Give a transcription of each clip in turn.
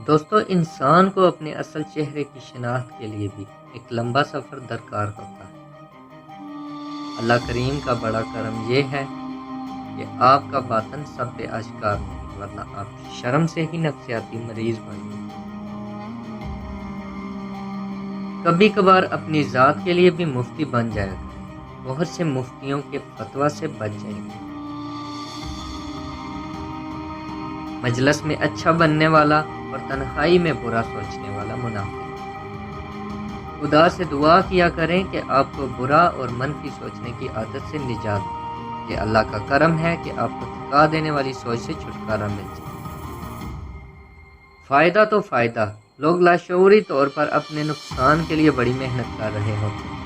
دوستو، انسان کو اپنے اصل چہرے کی شناخت کے لیے بھی ایک لمبا سفر درکار ہوتا ہے۔ اللہ کریم کا بڑا کرم یہ ہے کہ آپ کا باطن سب پہ آشکار نہیں، ورنہ آپ شرم سے ہی نفسیاتی مریض بن گئے۔ کبھی کبھار اپنی ذات کے لیے بھی مفتی بن جائے گا، بہت سے مفتیوں کے فتویٰ سے بچ جائیں گے۔ مجلس میں اچھا بننے والا اور تنہائی میں برا سوچنے والا منافق۔ خدا سے دعا کیا کریں کہ آپ کو برا اور منفی سوچنے کی عادت سے نجات دے۔ یہ اللہ کا کرم ہے کہ آپ کو تھکا دینے والی سوچ سے چھٹکارا مل جائے۔ فائدہ تو فائدہ، لوگ لاشعوری طور پر اپنے نقصان کے لیے بڑی محنت کر رہے ہوتے ہیں۔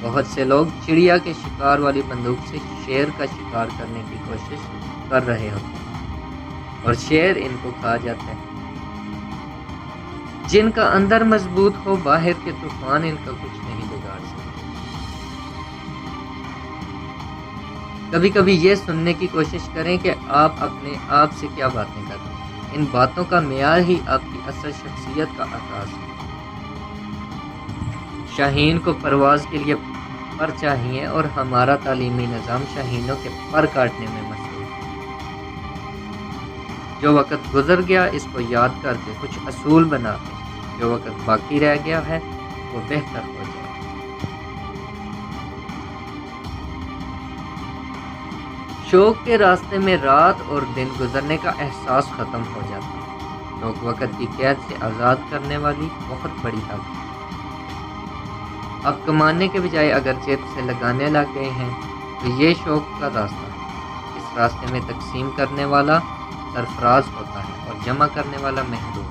بہت سے لوگ چڑیا کے شکار والی بندوق سے شیر کا شکار کرنے کی کوشش کر رہے ہوتے ہیں اور شیر ان کو کھا جاتا ہے۔ جن کا اندر مضبوط ہو، باہر کے طوفان ان کا کچھ نہیں بگاڑ سکتے۔ کبھی کبھی یہ سننے کی کوشش کریں کہ آپ اپنے آپ سے کیا باتیں کرتے ہیں۔ ان باتوں کا معیار ہی آپ کی اصل شخصیت کا عکاس ہے۔ شاہین کو پرواز کے لیے پر چاہیے اور ہمارا تعلیمی نظام شاہینوں کے پر کاٹنے میں مصروف ہے۔ جو وقت گزر گیا اس کو یاد کر کے کچھ اصول بنا دیں، جو وقت باقی رہ گیا ہے وہ بہتر ہو جائے۔ شوق کے راستے میں رات اور دن گزرنے کا احساس ختم ہو جاتا ہے۔ شوق وقت کی قید سے آزاد کرنے والی بہت بڑی طاقت ہے۔ اب کمانے کے بجائے اگر جیب سے لگانے لگ گئے ہیں تو یہ شوق کا راستہ ہے۔ اس راستے میں تقسیم کرنے والا سرفراز ہوتا ہے اور جمع کرنے والا محروم۔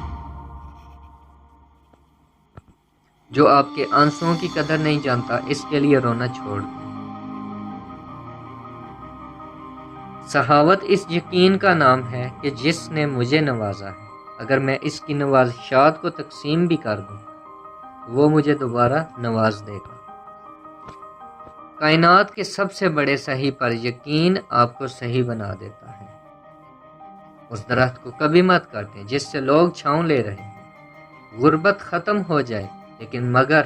جو آپ کے آنسوؤں کی قدر نہیں جانتا، اس کے لیے رونا چھوڑ دیں۔ سخاوت اس یقین کا نام ہے کہ جس نے مجھے نوازا ہے، اگر میں اس کی نوازشات کو تقسیم بھی کر دوں وہ مجھے دوبارہ نواز دے گا۔ کائنات کے سب سے بڑے صحیح پر یقین آپ کو صحیح بنا دیتا ہے۔ اس درخت کو کبھی مت کاٹیں جس سے لوگ چھاؤں لے رہے ہیں۔ غربت ختم ہو جائے لیکن مگر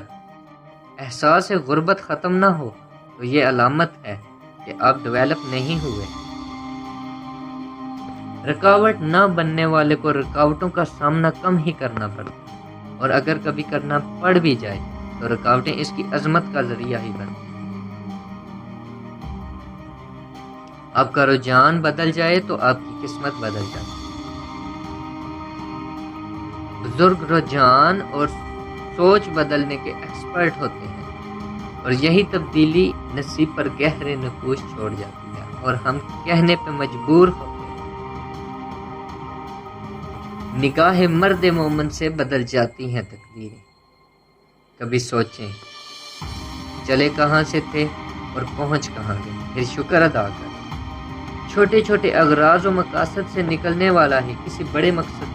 احساس غربت ختم نہ ہو تو یہ علامت ہے کہ آپ ڈیولپ نہیں ہوئے۔ رکاوٹ نہ بننے والے کو رکاوٹوں کا سامنا کم ہی کرنا پڑتا ہے، اور اگر کبھی کرنا پڑ بھی جائے تو رکاوٹیں اس کی عظمت کا ذریعہ ہی بنتی ہیں۔ آپ کا رجحان بدل جائے تو آپ کی قسمت بدل جاتی ہے۔ بزرگ رجحان اور سوچ بدلنے کے ایکسپرٹ ہوتے ہیں، اور یہی تبدیلی نصیب پر گہرے نقوش چھوڑ جاتی ہے اور ہم کہنے پہ مجبور ہوتے ہیں۔ نگاہ مرد مومن سے بدل جاتی ہیں تقدیریں۔ کبھی سوچیں چلے کہاں سے تھے اور پہنچ کہاں گئے، پھر شکر ادا کریں۔ چھوٹے چھوٹے اغراض و مقاصد سے نکلنے والا ہی کسی بڑے مقصد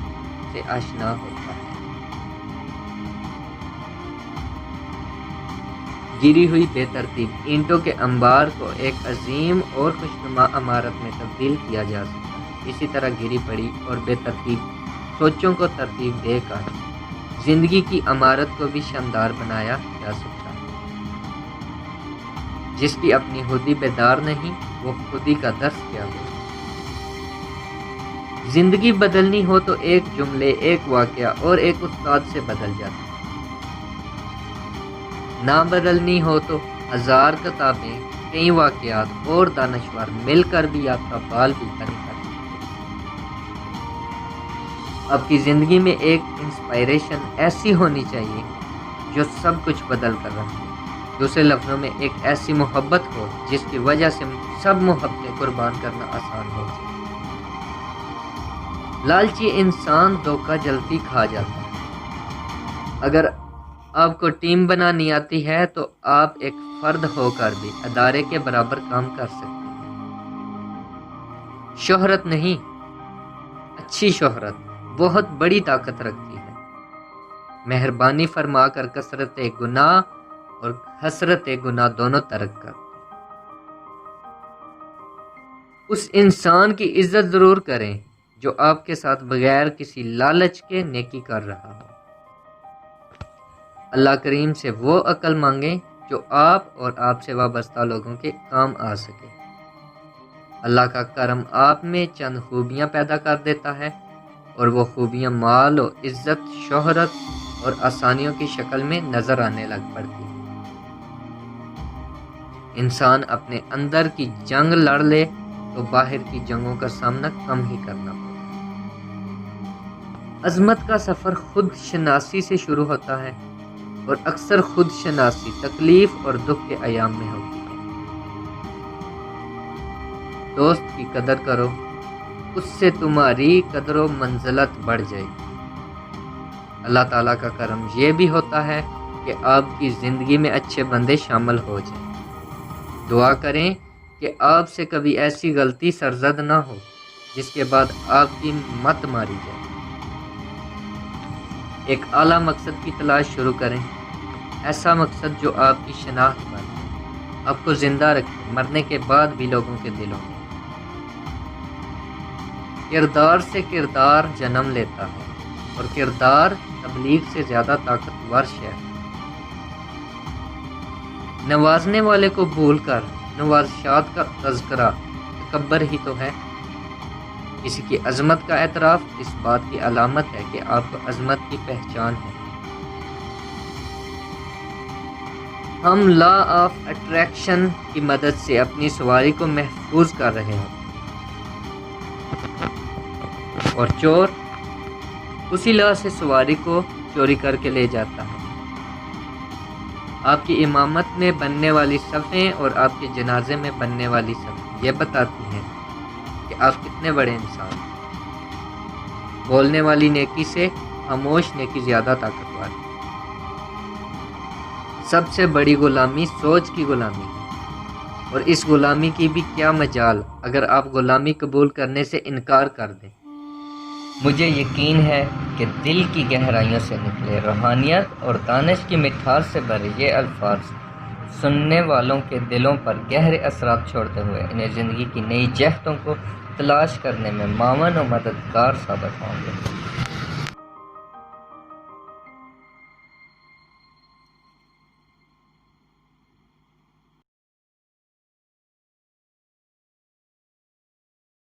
سے آشنا ہوتا ہے۔ گری ہوئی بے ترتیب اینٹوں کے انبار کو ایک عظیم اور خوشنما عمارت میں تبدیل کیا جا سکتا ہے۔ اسی طرح گری پڑی اور بے ترتیب سوچوں کو ترتیب دے کر زندگی کی عمارت کو بھی شاندار بنایا جا سکتا ہے۔ جس کی اپنی خودی بیدار نہیں، وہ خودی کا درس کیا ہو۔ زندگی بدلنی ہو تو ایک جملے، ایک واقعہ اور ایک استاد سے بدل جاتا ہے۔ نہ بدلنی ہو تو ہزار کتابیں، کئی واقعات اور دانشور مل کر بھی آپ کا بال بھی نہیں کر سکتے۔ آپ کی زندگی میں ایک انسپائریشن ایسی ہونی چاہیے جو سب کچھ بدل کر رکھ دے۔ دوسرے لفظوں میں ایک ایسی محبت ہو جس کی وجہ سے سب محبتیں قربان کرنا آسان ہو سکے۔ لالچی انسان دھوکہ جلدی کھا جاتا ہے۔ اگر آپ کو ٹیم بنانی آتی ہے تو آپ ایک فرد ہو کر بھی ادارے کے برابر کام کر سکتے ہیں۔ شہرت نہیں، اچھی شہرت بہت بڑی طاقت رکھتی ہے۔ مہربانی فرما کر کثرت گناہ اور حسرت گناہ دونوں ترک کر۔ اس انسان کی عزت ضرور کریں جو آپ کے ساتھ بغیر کسی لالچ کے نیکی کر رہا ہو۔ اللہ کریم سے وہ عقل مانگیں جو آپ اور آپ سے وابستہ لوگوں کے کام آ سکے۔ اللہ کا کرم آپ میں چند خوبیاں پیدا کر دیتا ہے، اور وہ خوبیاں مال و عزت، شہرت اور آسانیوں کی شکل میں نظر آنے لگ پڑتی ہیں۔ انسان اپنے اندر کی جنگ لڑ لے تو باہر کی جنگوں کا سامنا کم ہی کرنا پڑتا ہے۔ عظمت کا سفر خود شناسی سے شروع ہوتا ہے، اور اکثر خود شناسی تکلیف اور دکھ کے ایام میں ہوتی ہے۔ دوست کی قدر کرو، اس سے تمہاری قدر و منزلت بڑھ جائے گی۔ اللہ تعالیٰ کا کرم یہ بھی ہوتا ہے کہ آپ کی زندگی میں اچھے بندے شامل ہو جائیں۔ دعا کریں کہ آپ سے کبھی ایسی غلطی سرزد نہ ہو جس کے بعد آپ کی مت ماری جائے۔ ایک اعلیٰ مقصد کی تلاش شروع کریں، ایسا مقصد جو آپ کی شناخت بنے، آپ کو زندہ رکھے، مرنے کے بعد بھی لوگوں کے دلوں میں۔ کردار سے کردار جنم لیتا ہے، اور کردار تبلیغ سے زیادہ طاقتور ہے۔ نوازنے والے کو بھول کر نوازشات کا تذکرہ تکبر ہی تو ہے۔ کسی کی عظمت کا اعتراف اس بات کی علامت ہے کہ آپ کو عظمت کی پہچان ہے۔ ہم لا آف اٹریکشن کی مدد سے اپنی سواری کو محفوظ کر رہے ہیں، اور چور اسی لا سے سواری کو چوری کر کے لے جاتا ہے۔ آپ کی امامت میں بننے والی صفیں اور آپ کے جنازے میں بننے والی صفیں یہ بتاتی ہیں کہ آپ کتنے بڑے انسان ہیں۔ بولنے والی نیکی سے خاموش نیکی زیادہ طاقتور ہے۔ سب سے بڑی غلامی سوچ کی غلامی ہے، اور اس غلامی کی بھی کیا مجال اگر آپ غلامی قبول کرنے سے انکار کر دیں۔ مجھے یقین ہے کہ دل کی گہرائیوں سے نکلے روحانیت اور دانش کی مٹھاس سے بھرے یہ الفاظ سننے والوں کے دلوں پر گہرے اثرات چھوڑتے ہوئے انہیں زندگی کی نئی جہتوں کو تلاش کرنے میں معاون و مددگار ثابت ہوں گے۔